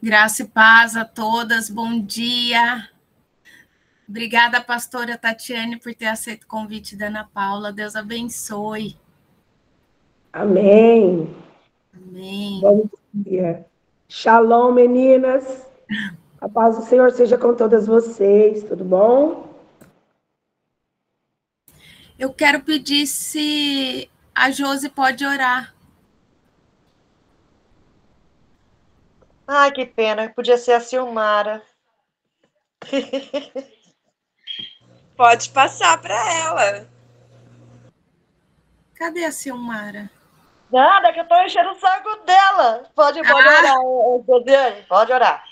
Graça e paz a todas, bom dia. Obrigada, pastora Tatiane, por ter aceito o convite da Ana Paula. Deus abençoe. Amém. Amém. Bom dia. Shalom, meninas. A paz do Senhor seja com todas vocês, tudo bom? Eu quero pedir se a Josi pode orar. Ai, que pena, podia ser a Silmara. Pode passar para ela. Cadê a Silmara? Nada, que eu tô enchendo o saco dela. Pode orar, Josiane, pode orar.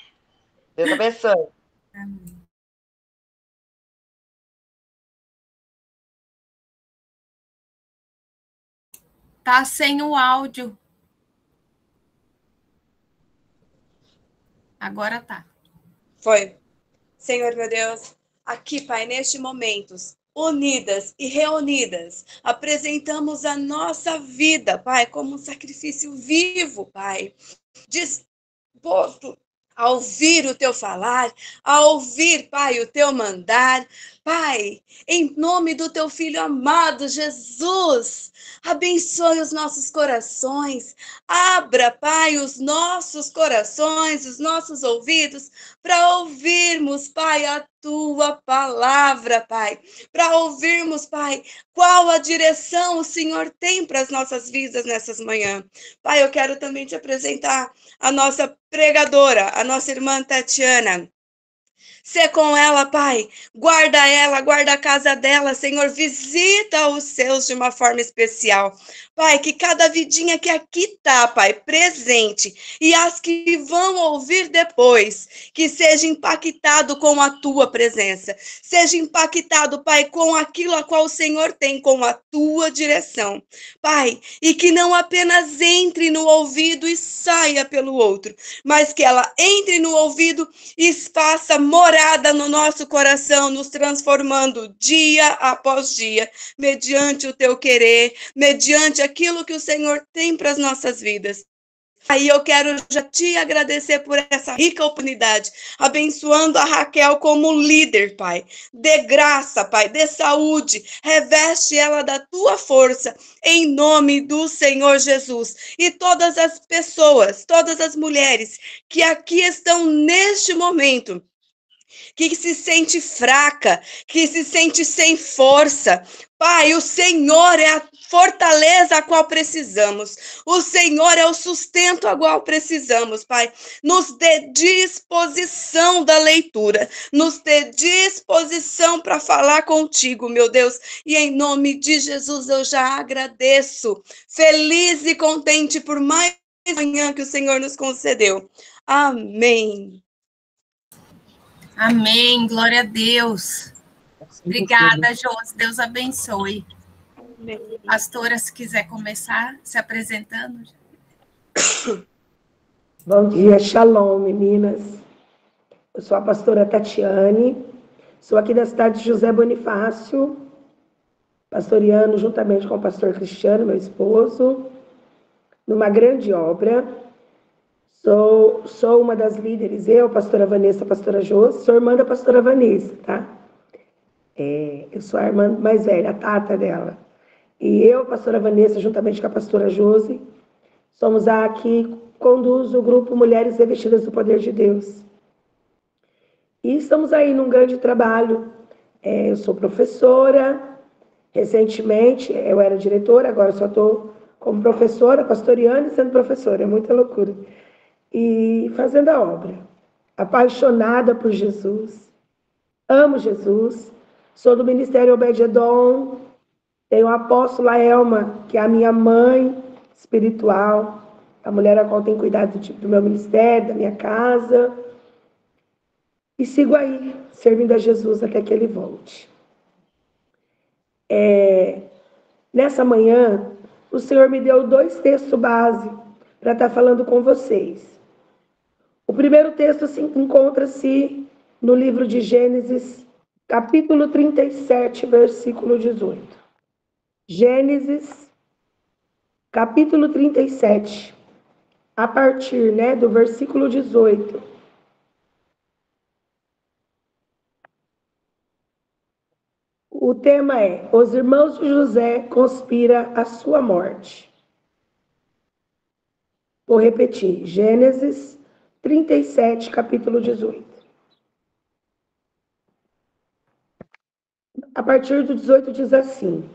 Deus abençoe. Amém. Tá sem o áudio. Agora tá. Foi. Senhor, meu Deus, aqui, Pai, neste momento, unidas e reunidas, apresentamos a nossa vida, Pai, como um sacrifício vivo, Pai, disposto a ouvir o Teu falar, a ouvir, Pai, o Teu mandar. Pai, em nome do Teu Filho amado, Jesus, abençoe os nossos corações, abra, Pai, os nossos corações, os nossos ouvidos, para ouvirmos, Pai, a Tua palavra, Pai, para ouvirmos, Pai, qual a direção o Senhor tem para as nossas vidas nessas manhãs. Pai, eu quero também te apresentar a nossa pregadora, a nossa irmã Tatiana. Sê com ela, Pai. Guarda ela, guarda a casa dela, Senhor. Visita os seus de uma forma especial. Pai, que cada vidinha que aqui está, Pai, presente, e as que vão ouvir depois, que seja impactado com a Tua presença. Seja impactado, Pai, com aquilo a qual o Senhor tem, com a Tua direção. Pai, e que não apenas entre no ouvido e saia pelo outro, mas que ela entre no ouvido e faça morada no nosso coração, nos transformando dia após dia, mediante o Teu querer, mediante aquilo que o Senhor tem para as nossas vidas. Aí eu quero já te agradecer por essa rica oportunidade, abençoando a Raquel como líder, Pai. Dê graça, Pai, dê saúde, reveste ela da Tua força, em nome do Senhor Jesus. E todas as pessoas, todas as mulheres que aqui estão neste momento, que se sente fraca, que se sente sem força. Pai, o Senhor é a fortaleza a qual precisamos. O Senhor é o sustento a qual precisamos, Pai. Nos dê disposição da leitura. Nos dê disposição para falar contigo, meu Deus. E em nome de Jesus eu já agradeço. Feliz e contente por mais manhã que o Senhor nos concedeu. Amém. Amém, glória a Deus. Obrigada, Josi, Deus abençoe. Amém. Pastora, se quiser começar se apresentando. Bom dia, shalom, meninas. Eu sou a pastora Tatiane, sou aqui da cidade de José Bonifácio, pastoreando juntamente com o pastor Cristiano, meu esposo, numa grande obra. Sou uma das líderes, eu, pastora Vanessa, pastora Josi, sou irmã da pastora Vanessa, tá? Eu sou a irmã mais velha, a tata dela. E eu, pastora Vanessa, juntamente com a pastora Josi, somos a que conduz o grupo Mulheres Revestidas do Poder de Deus. E estamos aí num grande trabalho. Eu sou professora, recentemente eu era diretora, agora só estou como professora, pastoreando e sendo professora, é muita loucura. E fazendo a obra, apaixonada por Jesus, amo Jesus, sou do Ministério Obed-Edom, tenho a apóstola Elma, que é a minha mãe espiritual, a mulher a qual tem cuidado do meu ministério, da minha casa, e sigo aí, servindo a Jesus até que Ele volte. Nessa manhã, o Senhor me deu 2 textos base para estar falando com vocês. O primeiro texto encontra-se no livro de Gênesis, capítulo 37, versículo 18. Gênesis, capítulo 37, a partir, do versículo 18. O tema é: os irmãos de José conspiram a sua morte. Vou repetir, Gênesis 37, capítulo 18. A partir do 18 diz assim: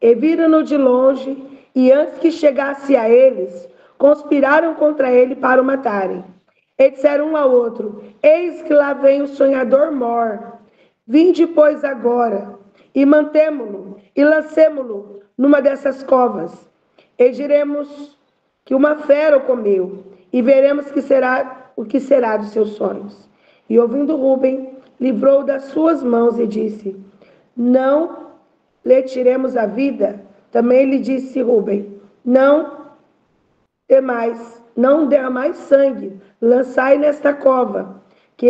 e viram-no de longe, e antes que chegasse a eles, conspiraram contra ele para o matarem. E disseram um ao outro: eis que lá vem o sonhador Mor. Vinde, pois, agora, e mantemo-lo, e lancemo-lo numa dessas covas. E diremos que uma fera o comeu, e veremos o que será dos seus sonhos. E ouvindo Rúben, livrou das suas mãos e disse: não lhe tiremos a vida. Também lhe disse Rúben: não derramais sangue, lançai nesta cova, que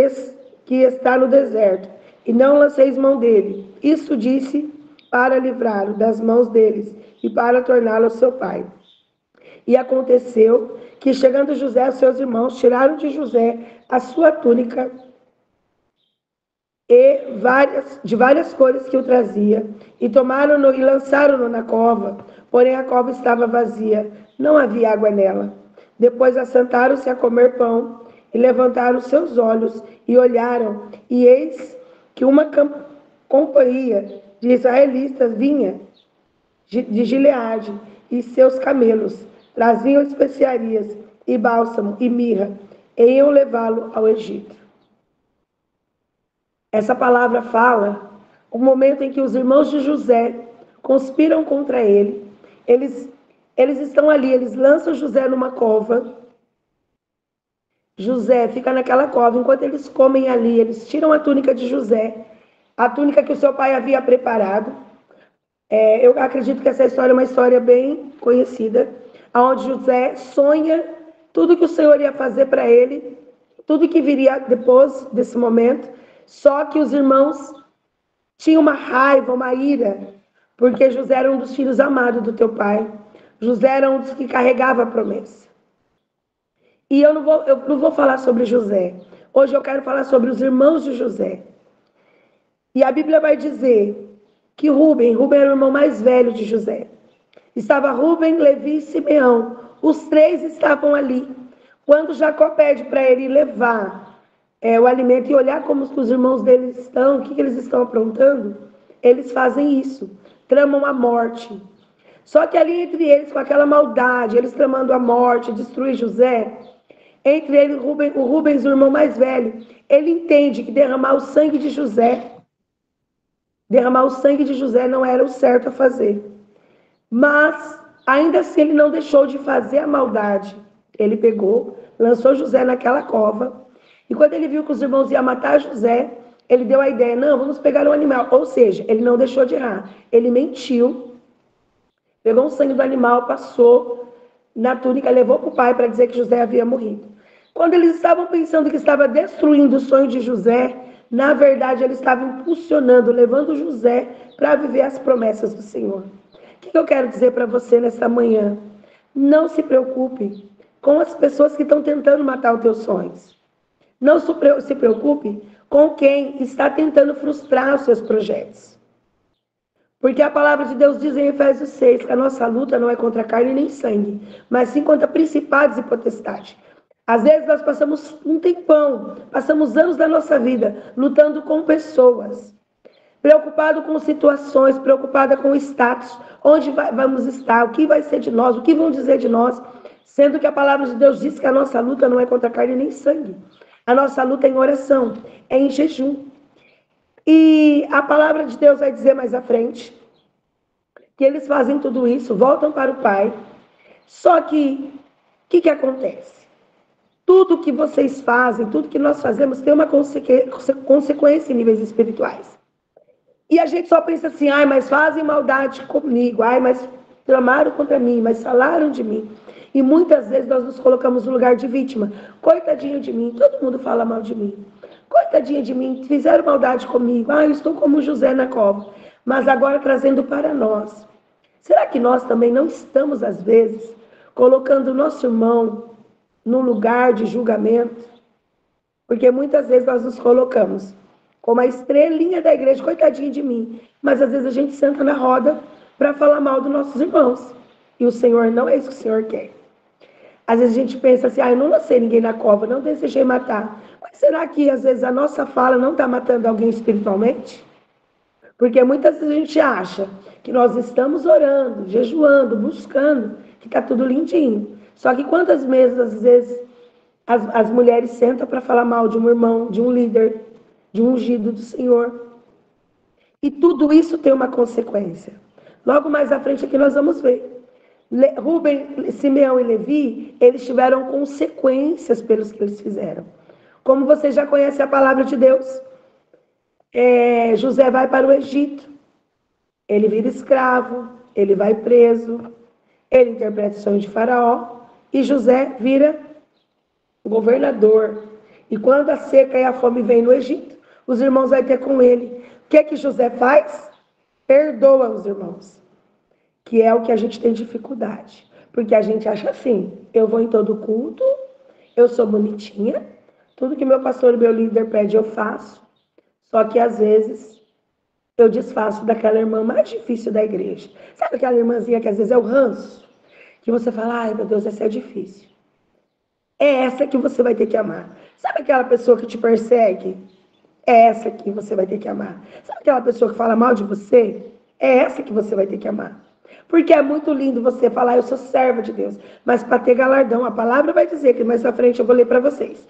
está no deserto, e não lanceis mão dele. Isso disse para livrá-lo das mãos deles, e para torná-lo seu pai. E aconteceu que, chegando José aos seus irmãos, tiraram de José a sua túnica e de várias cores que o trazia, e tomaram-no e lançaram-no na cova, porém a cova estava vazia, não havia água nela. Depois assentaram-se a comer pão, e levantaram seus olhos, e olharam, e eis que uma companhia de israelitas vinha de Gileade, e seus camelos traziam especiarias, e bálsamo, e mirra, e iam levá-lo ao Egito. Essa palavra fala o momento em que os irmãos de José conspiram contra ele. Eles estão ali, eles lançam José numa cova. José fica naquela cova, enquanto eles comem ali, eles tiram a túnica de José, a túnica que o seu pai havia preparado. Eu acredito que essa história é uma história bem conhecida, onde José sonha tudo que o Senhor ia fazer para ele, tudo que viria depois desse momento. Só que os irmãos tinham uma raiva, uma ira, porque José era um dos filhos amados do teu pai. José era um dos que carregava a promessa. E eu não vou falar sobre José. Hoje eu quero falar sobre os irmãos de José. E a Bíblia vai dizer que Rúben era o irmão mais velho de José. Estava Rúben, Levi e Simeão. Os três estavam ali. Quando Jacó pede para ele levar o alimento e olhar como os irmãos deles estão, o que eles estão aprontando, eles fazem isso, tramam a morte. Só que ali entre eles, com aquela maldade, eles tramando a morte, destruir José, entre eles, o Rubens, o irmão mais velho, ele entende que derramar o sangue de José não era o certo a fazer. Mas, ainda assim, ele não deixou de fazer a maldade. Ele pegou, lançou José naquela cova, e quando ele viu que os irmãos iam matar José, ele deu a ideia: não, vamos pegar um animal. Ou seja, ele não deixou de errar. Ele mentiu, pegou o sangue do animal, passou na túnica, levou para o pai para dizer que José havia morrido. Quando eles estavam pensando que estava destruindo o sonho de José, na verdade, ele estava impulsionando, levando José para viver as promessas do Senhor. O que eu quero dizer para você nesta manhã? Não se preocupe com as pessoas que estão tentando matar os teus sonhos. Não se preocupe com quem está tentando frustrar os seus projetos. Porque a palavra de Deus diz em Efésios 6 que a nossa luta não é contra carne nem sangue, mas sim contra principados e potestades. Às vezes nós passamos um tempão, passamos anos da nossa vida lutando com pessoas, preocupado com situações, preocupada com o status, onde vamos estar, o que vai ser de nós, o que vão dizer de nós, sendo que a palavra de Deus diz que a nossa luta não é contra carne nem sangue. A nossa luta é em oração, é em jejum. E a palavra de Deus vai dizer mais à frente que eles fazem tudo isso, voltam para o Pai. Só que, o que acontece? Tudo que vocês fazem, tudo que nós fazemos tem uma consequência em níveis espirituais. E a gente só pensa assim: ai, mas fazem maldade comigo, ai, mas tramaram contra mim, mas falaram de mim. E muitas vezes nós nos colocamos no lugar de vítima. Coitadinho de mim, todo mundo fala mal de mim. Coitadinha de mim, fizeram maldade comigo. Ah, eu estou como José na cova. Mas agora trazendo para nós. Será que nós também não estamos, às vezes, colocando o nosso irmão no lugar de julgamento, porque muitas vezes nós nos colocamos como a estrelinha da igreja, coitadinha de mim, mas às vezes a gente senta na roda para falar mal dos nossos irmãos, e o Senhor não é isso que o Senhor quer. Às vezes a gente pensa assim, eu não lancei ninguém na cova, não desejei matar, mas será que às vezes a nossa fala não está matando alguém espiritualmente? Porque muitas vezes a gente acha que nós estamos orando, jejuando, buscando, que está tudo lindinho. Só que quantas vezes as mulheres sentam para falar mal de um irmão, de um líder, de um ungido do Senhor. E tudo isso tem uma consequência. Logo mais à frente aqui nós vamos ver. Rubem, Simeão e Levi, eles tiveram consequências pelos que eles fizeram. Como você já conhece a palavra de Deus, José vai para o Egito, ele vira escravo, ele vai preso, ele interpreta o sonho de Faraó, e José vira governador. E quando a seca e a fome vem no Egito, os irmãos vão ter com ele. O que é que José faz? Perdoa os irmãos. Que é o que a gente tem dificuldade. Porque a gente acha assim, eu vou em todo culto, eu sou bonitinha, tudo que meu pastor e meu líder pede eu faço, só que às vezes eu desfaço daquela irmã mais difícil da igreja. Sabe aquela irmãzinha que às vezes é o ranço? Que você fala, ai meu Deus, essa é difícil. É essa que você vai ter que amar. Sabe aquela pessoa que te persegue? É essa que você vai ter que amar. Sabe aquela pessoa que fala mal de você? É essa que você vai ter que amar. Porque é muito lindo você falar, eu sou serva de Deus. Mas para ter galardão, a palavra vai dizer, que mais à frente eu vou ler para vocês.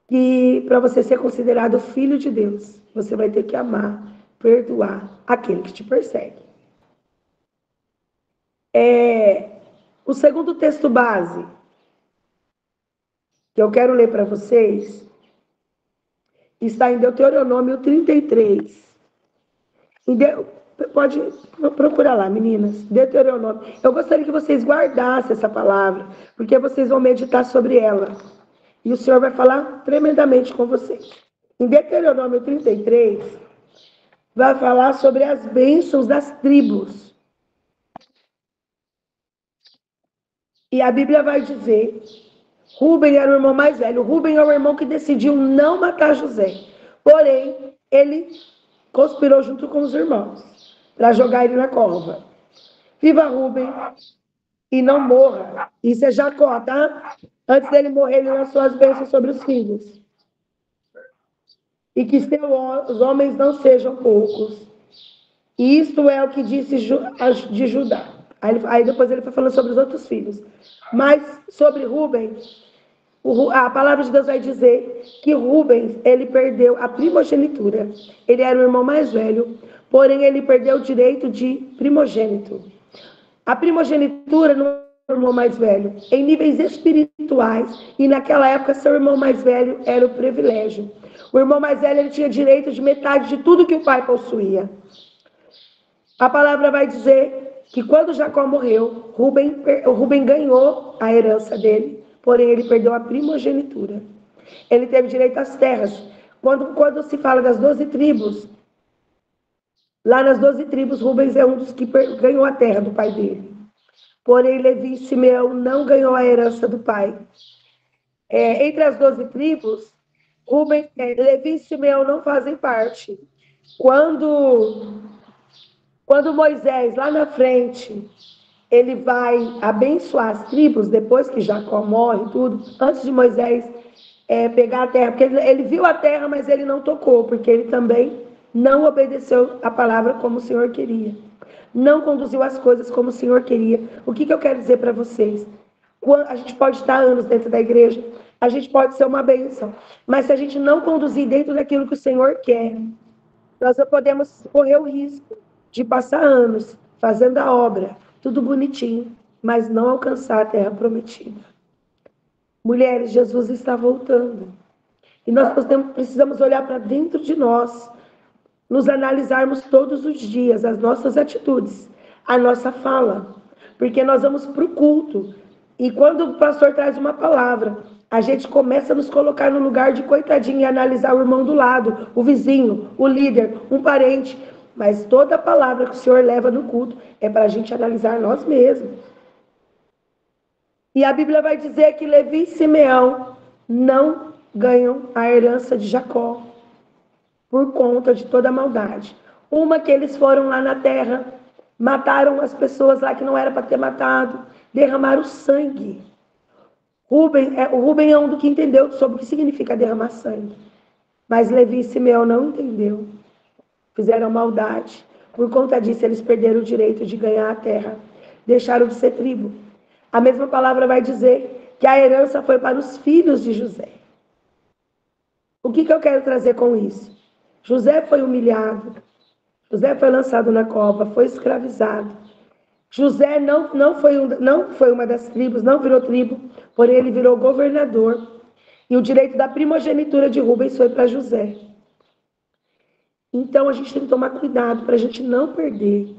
Que para você ser considerado filho de Deus, você vai ter que amar, perdoar aquele que te persegue. O segundo texto base que eu quero ler para vocês está em Deuteronômio 33. Pode procurar lá, meninas. Deuteronômio. Eu gostaria que vocês guardassem essa palavra, porque vocês vão meditar sobre ela. E o Senhor vai falar tremendamente com vocês. Em Deuteronômio 33, vai falar sobre as bênçãos das tribos. E a Bíblia vai dizer, Rubem era o irmão mais velho. Rubem é o irmão que decidiu não matar José. Porém, ele conspirou junto com os irmãos para jogar ele na cova. Viva Rubem e não morra. Isso é Jacó, tá? Antes dele morrer, ele lançou as bênçãos sobre os filhos. E que os homens não sejam poucos. E isto é o que disse de Judá. Aí depois ele foi falando sobre os outros filhos. Mas sobre Rubem, a palavra de Deus vai dizer que Rubem, ele perdeu a primogenitura. Ele era o irmão mais velho, porém ele perdeu o direito de primogênito. A primogenitura não é o irmão mais velho. Em níveis espirituais, e naquela época seu irmão mais velho era o privilégio. O irmão mais velho ele tinha direito de metade de tudo que o pai possuía. A palavra vai dizer que quando Jacó morreu, Rubem ganhou a herança dele, porém ele perdeu a primogenitura. Ele teve direito às terras. Quando se fala das 12 tribos, lá nas 12 tribos, Rubens é um dos que ganhou a terra do pai dele. Porém, Levi e Simeão não ganhou a herança do pai. Entre as 12 tribos, Levi e Simeão não fazem parte. Quando Moisés, lá na frente, ele vai abençoar as tribos, depois que Jacó morre e tudo, antes de Moisés pegar a terra, porque ele viu a terra, mas ele não tocou, porque ele também não obedeceu a palavra como o Senhor queria. Não conduziu as coisas como o Senhor queria. O que eu quero dizer para vocês? A gente pode estar anos dentro da igreja, a gente pode ser uma bênção, mas se a gente não conduzir dentro daquilo que o Senhor quer, nós podemos correr o risco de passar anos fazendo a obra, tudo bonitinho, mas não alcançar a terra prometida. Mulheres, Jesus está voltando. E nós precisamos olhar para dentro de nós, nos analisarmos todos os dias, as nossas atitudes, a nossa fala. Porque nós vamos para o culto. E quando o pastor traz uma palavra, a gente começa a nos colocar no lugar de coitadinho e analisar o irmão do lado, o vizinho, o líder, um parente. Mas toda palavra que o Senhor leva no culto é para a gente analisar nós mesmos. E a Bíblia vai dizer que Levi e Simeão não ganham a herança de Jacó por conta de toda a maldade. Uma que eles foram lá na terra, mataram as pessoas lá que não era para ter matado, derramaram sangue. O Rubem é um do que entendeu sobre o que significa derramar sangue. Mas Levi e Simeão não entendeu. Fizeram maldade. Por conta disso, eles perderam o direito de ganhar a terra. Deixaram de ser tribo. A mesma palavra vai dizer que a herança foi para os filhos de José. O que eu quero trazer com isso? José foi humilhado. José foi lançado na cova, foi escravizado. José não foi uma das tribos, não virou tribo, porém ele virou governador. E o direito da primogenitura de Rubens foi para José. Então a gente tem que tomar cuidado para a gente não perder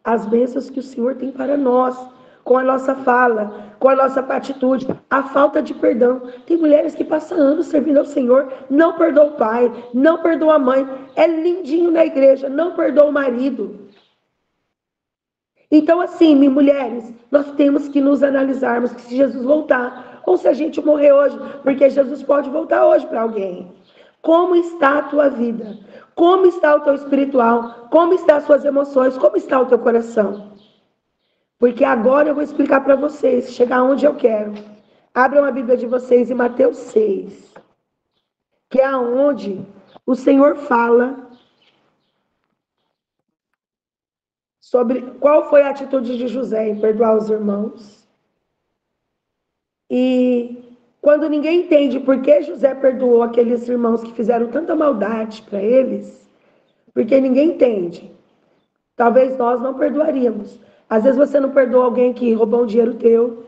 as bênçãos que o Senhor tem para nós, com a nossa fala, com a nossa atitude, a falta de perdão. Tem mulheres que passam anos servindo ao Senhor, não perdoa o pai, não perdoa a mãe, é lindinho na igreja, não perdoa o marido. Então, assim, mulheres, nós temos que nos analisarmos, que se Jesus voltar, ou se a gente morrer hoje, porque Jesus pode voltar hoje para alguém. Como está a tua vida? Como está o teu espiritual? Como estão as suas emoções? Como está o teu coração? Porque agora eu vou explicar para vocês, chegar onde eu quero. Abram a Bíblia de vocês em Mateus 6, que é onde o Senhor fala sobre qual foi a atitude de José em perdoar os irmãos. E quando ninguém entende por que José perdoou aqueles irmãos que fizeram tanta maldade para eles, porque ninguém entende. Talvez nós não perdoaríamos. Às vezes você não perdoa alguém que roubou um dinheiro teu.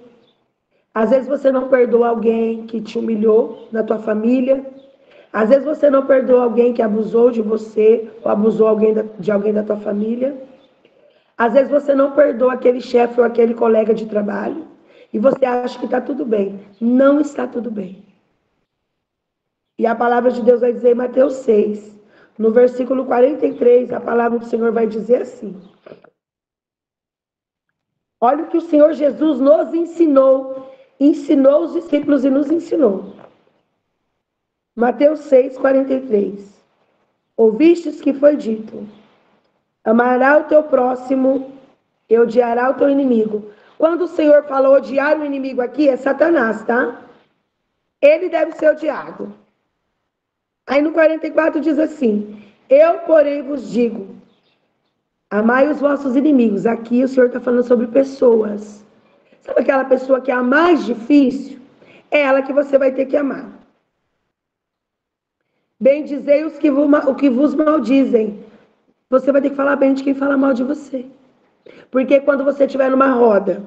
Às vezes você não perdoa alguém que te humilhou na tua família. Às vezes você não perdoa alguém que abusou de você ou abusou de alguém da tua família. Às vezes você não perdoa aquele chefe ou aquele colega de trabalho e você acha que está tudo bem. Não está tudo bem. E a palavra de Deus vai dizer em Mateus 6, no versículo 43, a palavra do Senhor vai dizer assim. Olha o que o Senhor Jesus nos ensinou os discípulos e nos ensinou. Mateus 6, 43. Ouvistes que foi dito: amará o teu próximo e odiará o teu inimigo. Quando o Senhor falou odiar o inimigo aqui, é Satanás, tá? Ele deve ser odiado. Aí no 44 diz assim: eu, porém, vos digo, amai os vossos inimigos. Aqui o Senhor está falando sobre pessoas. Sabe aquela pessoa que é a mais difícil? É ela que você vai ter que amar. Bendizei os que vos maldizem. Você vai ter que falar bem de quem fala mal de você. Porque quando você estiver numa roda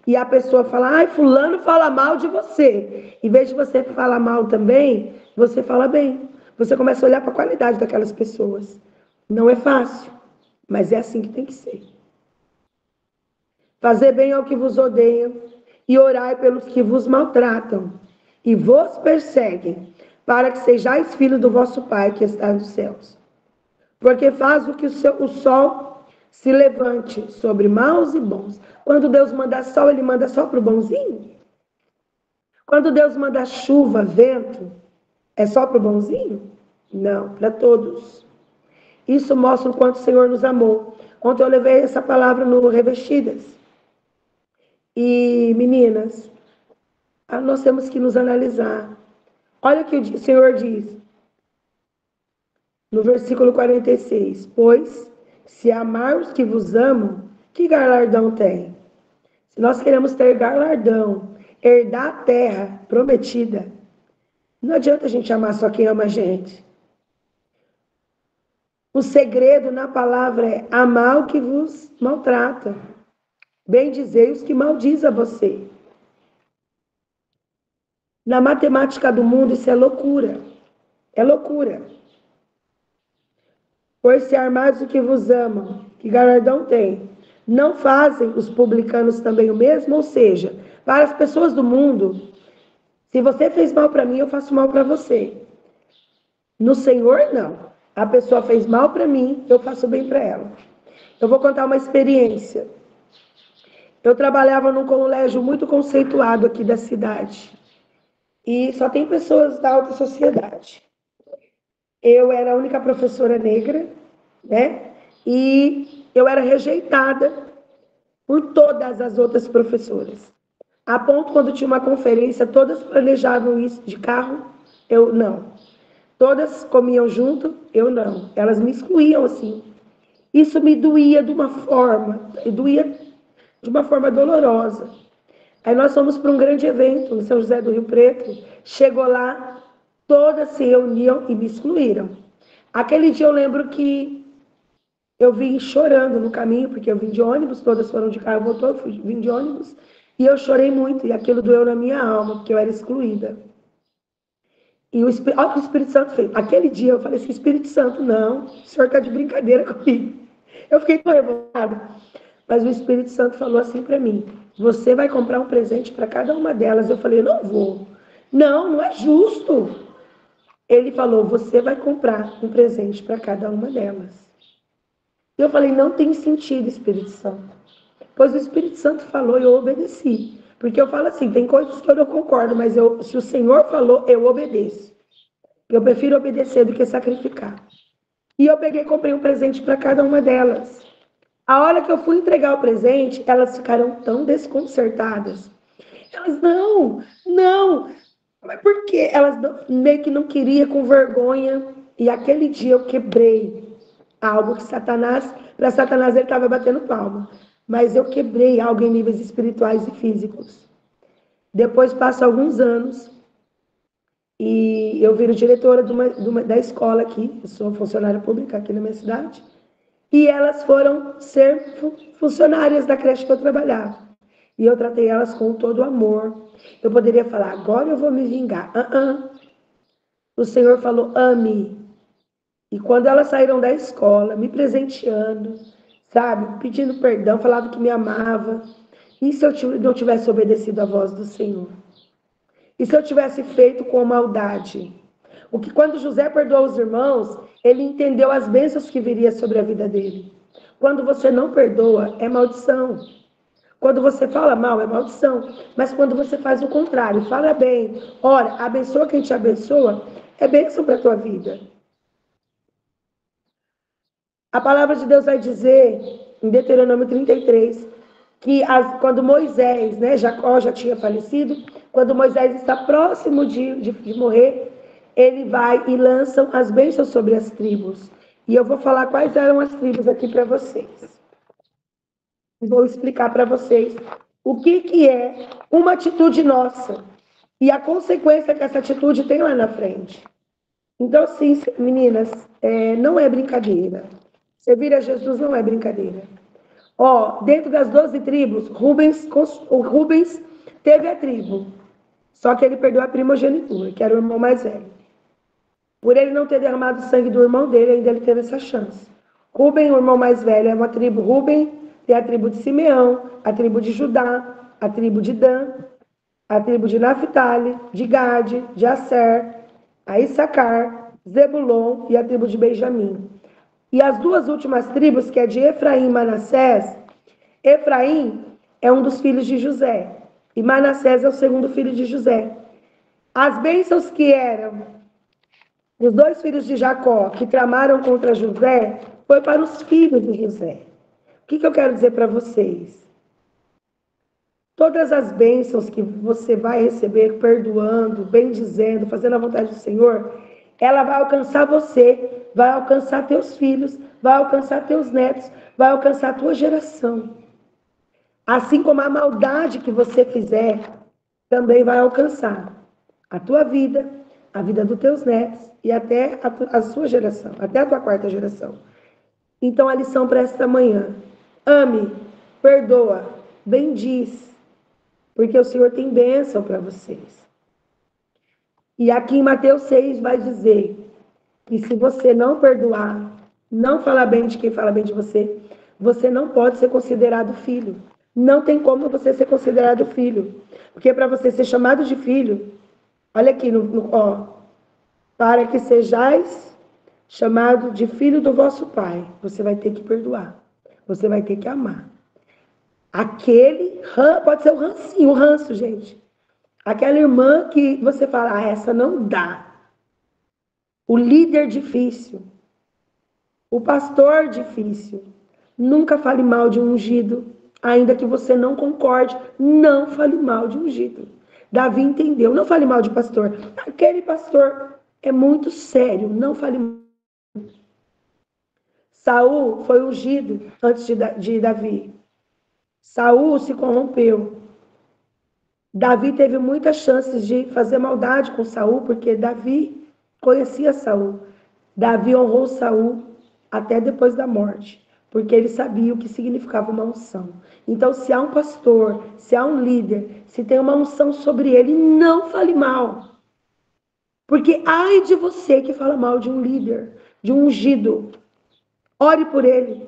e a pessoa fala, ai, fulano fala mal de você. Em vez de você falar mal também, você fala bem. Você começa a olhar para a qualidade daquelas pessoas. Não é fácil, mas é assim que tem que ser. Fazer bem ao que vos odeiam e orai pelos que vos maltratam e vos perseguem, para que sejais filhos do vosso Pai que está nos céus. Porque faz o que o sol se levante sobre maus e bons. Quando Deus manda sol, ele manda só para o bonzinho? Quando Deus manda chuva, vento, é só para o bonzinho? Não, para todos. Isso mostra o quanto o Senhor nos amou. Ontem eu levei essa palavra no Revestidas. E, meninas, nós temos que nos analisar. Olha o que o Senhor diz. No versículo 46. Pois, se amar os que vos amam, que galardão tem? Se nós queremos ter galardão, herdar a terra prometida, não adianta a gente amar só quem ama a gente. O segredo na palavra é amar o que vos maltrata. Bendizei os que maldizem a você. Na matemática do mundo, isso é loucura. É loucura. Pois se armados o que vos amam, que galardão tem? Não fazem os publicanos também o mesmo? Ou seja, para as pessoas do mundo, se você fez mal para mim, eu faço mal para você. No Senhor, não. A pessoa fez mal para mim, eu faço bem para ela. Eu vou contar uma experiência. Eu trabalhava num colégio muito conceituado aqui da cidade. E só tem pessoas da alta sociedade. Eu era a única professora negra, né? E eu era rejeitada por todas as outras professoras. A ponto, quando tinha uma conferência, todas planejavam isso de carro, eu não. Todas comiam junto, eu não. Elas me excluíam assim. Isso me doía de uma forma, dolorosa. Aí nós fomos para um grande evento em São José do Rio Preto. Chegou lá, todas se reuniam e me excluíram. Aquele dia eu lembro que eu vim chorando no caminho, porque eu vim de ônibus, todas foram de carro, vim de ônibus, e eu chorei muito, e aquilo doeu na minha alma, porque eu era excluída. E olha o que o Espírito Santo fez. Aquele dia eu falei assim, Espírito Santo, não, o senhor está de brincadeira comigo. Eu fiquei tão revoltada. Mas o Espírito Santo falou assim para mim, você vai comprar um presente para cada uma delas. Eu falei, não vou. Não, não é justo. Ele falou, você vai comprar um presente para cada uma delas. Eu falei, não tem sentido, Espírito Santo. Pois o Espírito Santo falou e eu obedeci. Porque eu falo assim, tem coisas que eu não concordo, mas se o Senhor falou, eu obedeço. Eu prefiro obedecer do que sacrificar. E eu peguei e comprei um presente para cada uma delas. A hora que eu fui entregar o presente, elas ficaram tão desconcertadas. Elas, não. Mas por quê? Elas meio que não queriam, com vergonha. E aquele dia eu quebrei algo que para Satanás ele estava batendo palma. Mas eu quebrei algo em níveis espirituais e físicos. Depois passam alguns anos e eu viro diretora da escola aqui. Eu sou funcionária pública aqui na minha cidade. E elas foram ser funcionárias da creche que eu trabalhava. E eu tratei elas com todo amor. Eu poderia falar, agora eu vou me vingar. O Senhor falou, ame. E quando elas saíram da escola, me presenteando, sabe, pedindo perdão, falava que me amava. E se eu não tivesse obedecido à voz do Senhor? E se eu tivesse feito com maldade? O que quando José perdoou os irmãos, ele entendeu as bênçãos que viria sobre a vida dele. Quando você não perdoa, é maldição. Quando você fala mal, é maldição. Mas quando você faz o contrário, fala bem, ora, abençoa quem te abençoa, é bênção para a tua vida. A palavra de Deus vai dizer, em Deuteronômio 33, que quando Moisés, né, Jacó já tinha falecido, quando Moisés está próximo de morrer, ele vai e lança as bênçãos sobre as tribos. E eu vou falar quais eram as tribos aqui para vocês. Vou explicar para vocês o que é uma atitude nossa e a consequência que essa atitude tem lá na frente. Então, sim, meninas, não é brincadeira. Servir a Jesus não é brincadeira. Dentro das 12 tribos, o Rubens teve a tribo, só que ele perdeu a primogenitura, que era o irmão mais velho. Por ele não ter derramado o sangue do irmão dele, ainda ele teve essa chance. Ruben, o irmão mais velho, é uma tribo. Ruben tem a tribo de Simeão, a tribo de Judá, a tribo de Dan, a tribo de Naphtali, de Gade, de Asser, a Issacar, Zebulon e a tribo de Benjamim. E as duas últimas tribos, que é de Efraim e Manassés, Efraim é um dos filhos de José, e Manassés é o segundo filho de José. As bênçãos que eram os dois filhos de Jacó, que tramaram contra José, foi para os filhos de José. O que eu quero dizer para vocês? Todas as bênçãos que você vai receber, perdoando, bendizendo, fazendo a vontade do Senhor, ela vai alcançar você, vai alcançar teus filhos, vai alcançar teus netos, vai alcançar a tua geração. Assim como a maldade que você fizer, também vai alcançar a tua vida, a vida dos teus netos e até a sua geração, até a tua quarta geração. Então, a lição para esta manhã: ame, perdoa, bendiz, porque o Senhor tem bênção para vocês. E aqui em Mateus 6 vai dizer que se você não perdoar, não falar bem de quem fala bem de você, você não pode ser considerado filho. Não tem como você ser considerado filho. Porque para você ser chamado de filho, olha aqui, para que sejais chamado de filho do vosso Pai, você vai ter que perdoar. Você vai ter que amar. Pode ser o rancinho, o ranço, gente. Aquela irmã que você fala, essa não dá. O líder difícil. O pastor difícil. Nunca fale mal de um ungido. Ainda que você não concorde, não fale mal de ungido. Davi entendeu, não fale mal de pastor. Aquele pastor é muito sério, não fale mal. Saul foi ungido antes de Davi. Saul se corrompeu. Davi teve muitas chances de fazer maldade com Saul, porque Davi conhecia Saul. Davi honrou Saul até depois da morte, porque ele sabia o que significava uma unção. Então, se há um pastor, se há um líder, se tem uma unção sobre ele, não fale mal. Porque ai de você que fala mal de um líder, de um ungido. Ore por ele.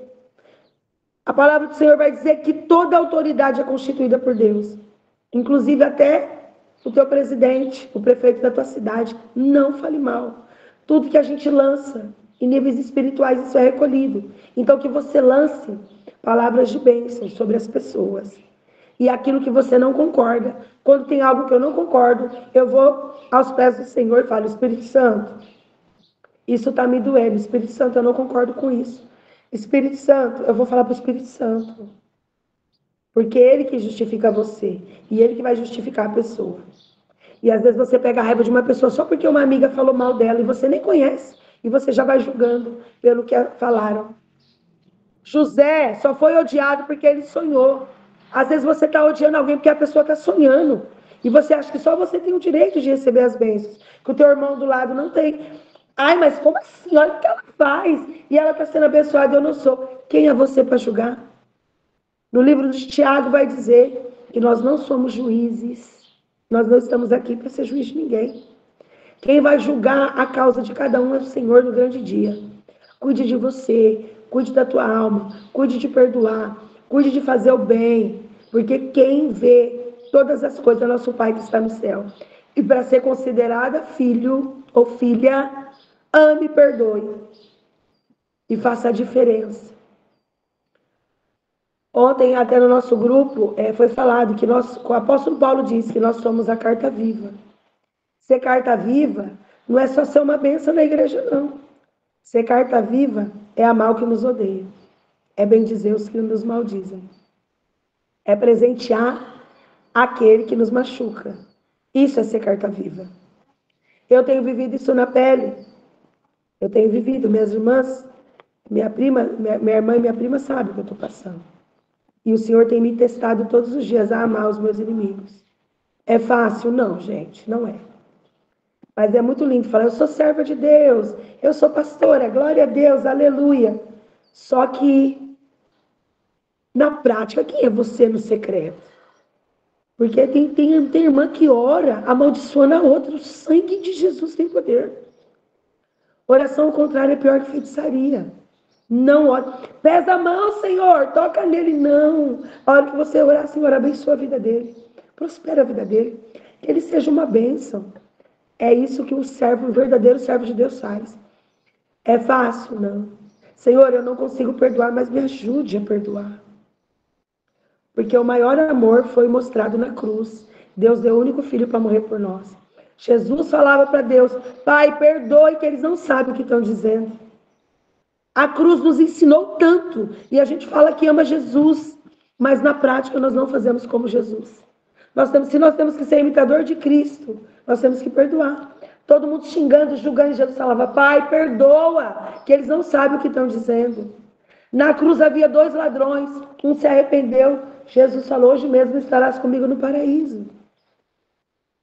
A palavra do Senhor vai dizer que toda autoridade é constituída por Deus. Inclusive até o teu presidente, o prefeito da tua cidade. Não fale mal. Tudo que a gente lança em níveis espirituais, isso é recolhido. Então, que você lance palavras de bênção sobre as pessoas. E aquilo que você não concorda. Quando tem algo que eu não concordo, eu vou aos pés do Senhor e falo, Espírito Santo, isso está me doendo. Espírito Santo, eu não concordo com isso. Espírito Santo, eu vou falar para o Espírito Santo. Porque é ele que justifica você. E ele que vai justificar a pessoa. E às vezes você pega a raiva de uma pessoa só porque uma amiga falou mal dela e você nem conhece. E você já vai julgando pelo que falaram. José só foi odiado porque ele sonhou. Às vezes você está odiando alguém porque a pessoa está sonhando. E você acha que só você tem o direito de receber as bênçãos. Que o teu irmão do lado não tem. Ai, mas como assim? Olha o que ela faz. E ela está sendo abençoada e eu não sou. Quem é você para julgar? No livro de Tiago vai dizer que nós não somos juízes. Nós não estamos aqui para ser juiz de ninguém. Quem vai julgar a causa de cada um é o Senhor no grande dia. Cuide de você, cuide da tua alma, cuide de perdoar, cuide de fazer o bem, porque quem vê todas as coisas é nosso Pai que está no céu. E para ser considerada filho ou filha, ame e perdoe. E faça a diferença. Ontem, até no nosso grupo, foi falado que o apóstolo Paulo disse que nós somos a carta viva. Ser carta viva não é só ser uma bênção na igreja, não. Ser carta viva é amar o que nos odeia. É bendizer os que nos maldizem. É presentear aquele que nos machuca. Isso é ser carta viva. Eu tenho vivido isso na pele. Eu tenho vivido, minhas irmãs, minha irmã e minha prima sabem o que eu estou passando. E o Senhor tem me testado todos os dias a amar os meus inimigos. É fácil? Não, gente, não é. Mas é muito lindo falar, eu sou serva de Deus, eu sou pastora, glória a Deus, aleluia. Só que, na prática, quem é você no secreto? Porque tem irmã que ora, amaldiçoando a outra, o sangue de Jesus tem poder. Oração ao contrário é pior que feitiçaria. Não ore. Pesa a mão, Senhor, toca nele. Não. A hora que você orar, Senhor, abençoa a vida dele. Prospera a vida dele. Que ele seja uma bênção. É isso que o verdadeiro servo de Deus faz. É fácil? Não. Senhor, eu não consigo perdoar, mas me ajude a perdoar. Porque o maior amor foi mostrado na cruz. Deus deu o único filho para morrer por nós. Jesus falava para Deus, Pai, perdoe que eles não sabem o que estão dizendo. A cruz nos ensinou tanto. E a gente fala que ama Jesus. Mas na prática nós não fazemos como Jesus. Se nós temos que ser imitador de Cristo, nós temos que perdoar. Todo mundo xingando, julgando, Jesus falava, Pai, perdoa, que eles não sabem o que estão dizendo. Na cruz havia 2 ladrões, um se arrependeu. Jesus falou, hoje mesmo estarás comigo no paraíso.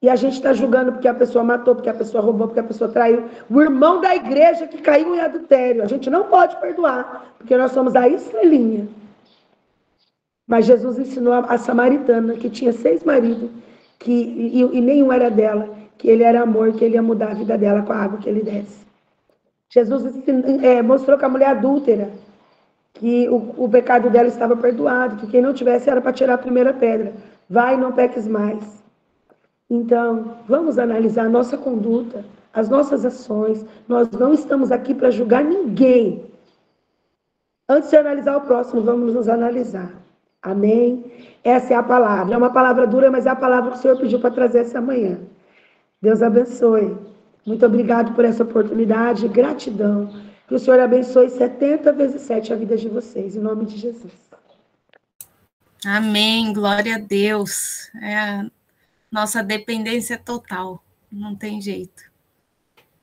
E a gente está julgando porque a pessoa matou, porque a pessoa roubou, porque a pessoa traiu. O irmão da igreja que caiu em adultério. A gente não pode perdoar, porque nós somos a estrelinha. Mas Jesus ensinou a samaritana, que tinha 6 maridos, e nenhum era dela, que ele era amor, que ele ia mudar a vida dela com a água que ele desse. Jesus mostrou que a mulher adúltera, que o pecado dela estava perdoado, que quem não tivesse era para tirar a primeira pedra. Vai e não peques mais. Então, vamos analisar a nossa conduta, as nossas ações. Nós não estamos aqui para julgar ninguém. Antes de analisar o próximo, vamos nos analisar. Amém? Essa é a palavra. É uma palavra dura, mas é a palavra que o Senhor pediu para trazer essa manhã. Deus abençoe. Muito obrigado por essa oportunidade. Gratidão. Que o Senhor abençoe 70 vezes 7 a vida de vocês. Em nome de Jesus. Amém. Glória a Deus. É a nossa dependência total. Não tem jeito.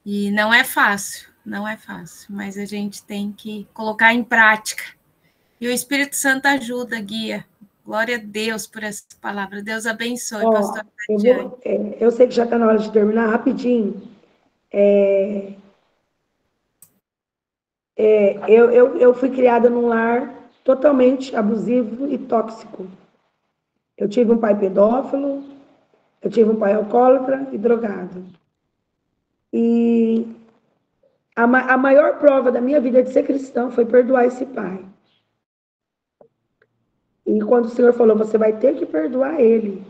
E não é fácil. Não é fácil. Mas a gente tem que colocar em prática. E o Espírito Santo ajuda, guia. Glória a Deus por essa palavra. Deus abençoe, pastor Tatiane. Eu sei que já está na hora de terminar, rapidinho. Eu fui criada num lar totalmente abusivo e tóxico. Eu tive um pai pedófilo, eu tive um pai alcoólatra e drogado. E a maior prova da minha vida de ser cristão foi perdoar esse pai. E quando o Senhor falou, você vai ter que perdoar ele.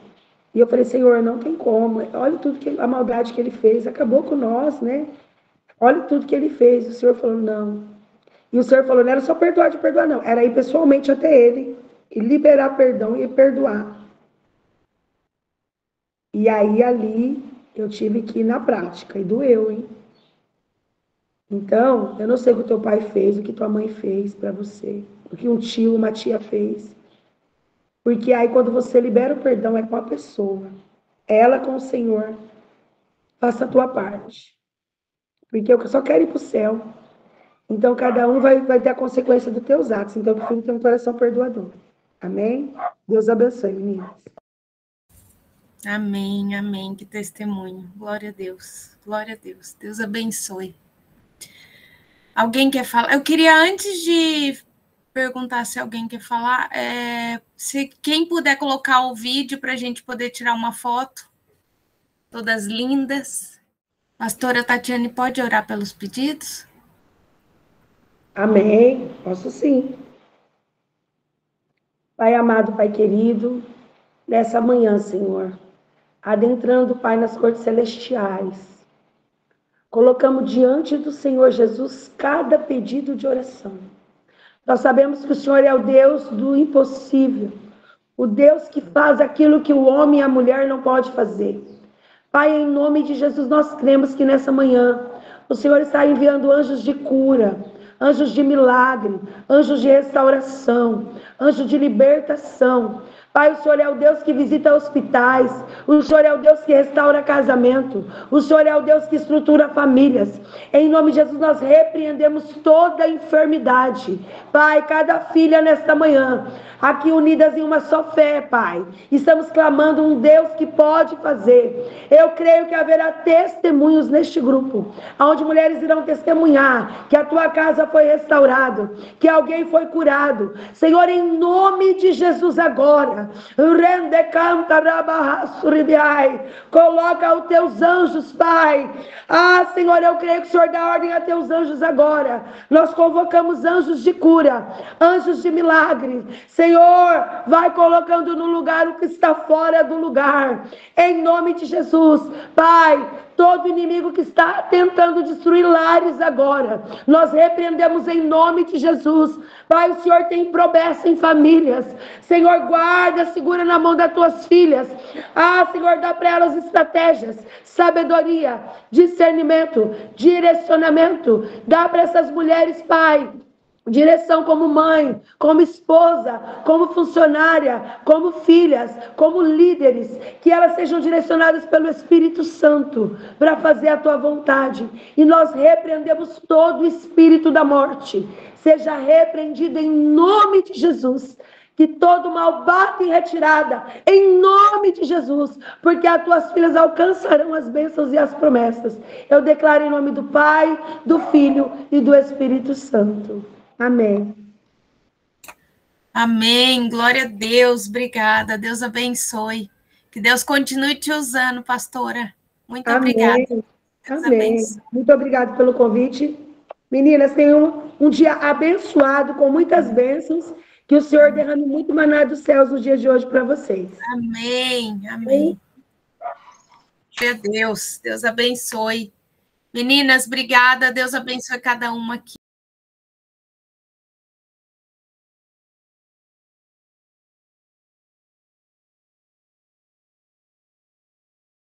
E eu falei, Senhor, não tem como. Olha tudo a maldade que ele fez. Acabou com nós, né? Olha tudo que ele fez. O Senhor falou, não. E o Senhor falou, não era só perdoar de perdoar, não. Era ir pessoalmente até ele e liberar perdão e perdoar. E aí, ali, eu tive que ir na prática. E doeu, hein? Então, eu não sei o que o teu pai fez, o que tua mãe fez para você. O que um tio, uma tia fez. Porque aí, quando você libera o perdão, é com a pessoa. Ela com o Senhor. Faça a tua parte. Porque eu só quero ir para o céu. Então, cada um vai ter a consequência dos teus atos. Então, eu prefiro ter um coração perdoador. Amém? Deus abençoe, meninas. Amém, amém. Que testemunho. Glória a Deus. Glória a Deus. Deus abençoe. Alguém quer falar? Eu queria, antes de perguntar se alguém quer falar, se quem puder colocar o vídeo para a gente poder tirar uma foto, todas lindas. Pastora Tatiane, pode orar pelos pedidos? Amém. Posso sim. Pai amado, Pai querido, nessa manhã, Senhor, adentrando, Pai, nas cortes celestiais, colocamos diante do Senhor Jesus cada pedido de oração. Nós sabemos que o Senhor é o Deus do impossível, o Deus que faz aquilo que o homem e a mulher não pode fazer. Pai, em nome de Jesus, nós cremos que nessa manhã o Senhor está enviando anjos de cura, anjos de milagre, anjos de restauração, anjos de libertação. Pai, o Senhor é o Deus que visita hospitais, o Senhor é o Deus que restaura casamento, o Senhor é o Deus que estrutura famílias. Em nome de Jesus, nós repreendemos toda enfermidade. Pai, cada filha nesta manhã, aqui unidas em uma só fé, Pai, estamos clamando um Deus que pode fazer. Eu creio que haverá testemunhos neste grupo, onde mulheres irão testemunhar que a tua casa foi restaurada, que alguém foi curado. Senhor, em nome de Jesus agora, coloca os teus anjos, Pai. Senhor, eu creio que o Senhor dá ordem a teus anjos agora. Nós convocamos anjos de cura, anjos de milagre. Senhor, vai colocando no lugar o que está fora do lugar. Em nome de Jesus, Pai, todo inimigo que está tentando destruir lares agora, nós repreendemos em nome de Jesus. Pai, o Senhor tem promessa em famílias. Senhor, guarda, segura na mão das tuas filhas. Senhor, dá para elas estratégias, sabedoria, discernimento, direcionamento. Dá para essas mulheres, Pai, direção como mãe, como esposa, como funcionária, como filhas, como líderes, que elas sejam direcionadas pelo Espírito Santo para fazer a tua vontade. E nós repreendemos todo o espírito da morte. Seja repreendido em nome de Jesus. Que todo mal bata em retirada, em nome de Jesus, porque as tuas filhas alcançarão as bênçãos e as promessas. Eu declaro em nome do Pai, do Filho e do Espírito Santo. Amém. Amém. Glória a Deus. Obrigada. Deus abençoe. Que Deus continue te usando, pastora. Muito obrigada. Deus Amém. abençoe. Muito obrigada pelo convite. Meninas, tenham um dia abençoado, com muitas bênçãos. Que o Senhor derrame muito maná dos céus no dia de hoje para vocês. Amém. Amém. Glória a Deus. Deus abençoe. Meninas, obrigada. Deus abençoe cada uma aqui.